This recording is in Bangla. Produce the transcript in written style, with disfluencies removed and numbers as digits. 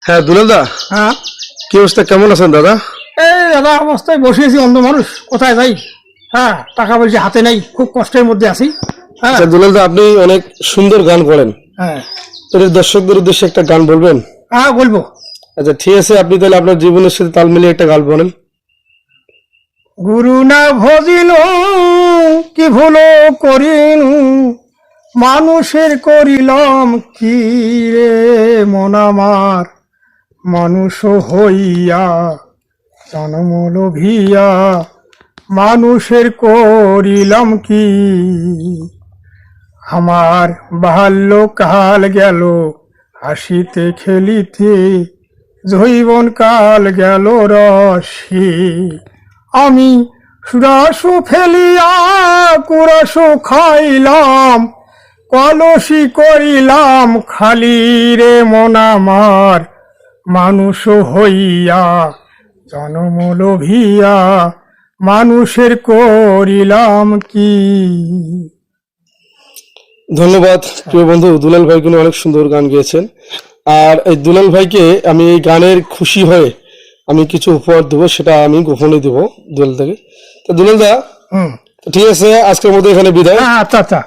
হ্যাঁ দুলাল দা, হ্যাঁ কি অবস্থা, কেমন আছেন দাদা? এই দাদা অবস্থায় বসেছি, অন্ধ মানুষ, কোথায় যাই? হ্যাঁ, টাকা পয়সা হাতে নেই, খুব কষ্টের মধ্যে আছি। হ্যাঁ আচ্ছা দুলাল দা, আপনি অনেক সুন্দর গান করেন, হ্যাঁ তোর দর্শকদের উদ্দেশ্যে একটা গান বলবেন? হ্যাঁ বলবো। আচ্ছা ঠিক আছে, আপনি তাহলে আপনার জীবনের সাথে তাল মিলিয়ে একটা গান বলেন। গুরু না ভজিনু কি ভুলো করিনু, মানুষের করিলাম কি রে মন আমার, মানুষ হইয়া জন্ম লোভিয়া, মানুষের করিলাম কি। আমার বাল্যকাল গেল হাসিতে খেলিতে, যৌবন কাল গেল রসে, আমি সুরাসু ফেলিয়া কুরাসু খাইলাম, কলসি করিলাম খালি রে মন আমার, মানুষ হইয়া জন্ম লোভিয়া, মানুষের করিলাম কি। ধন্যবাদ প্রিয় বন্ধু, দুলাল ভাই কিন্তু অনেক সুন্দর গান গেয়েছেন। আর এই দুলাল ভাইকে আমি এই গানের খুশি হয়ে আমি কিছু উপহার দেবো, সেটা আমি গোপনে দেবো দুলাল থেকে। তো দুলাল দা, হুম, ঠিক আছে, আজকের মতো এখানে বিদায়। আচ্ছা আচ্ছা।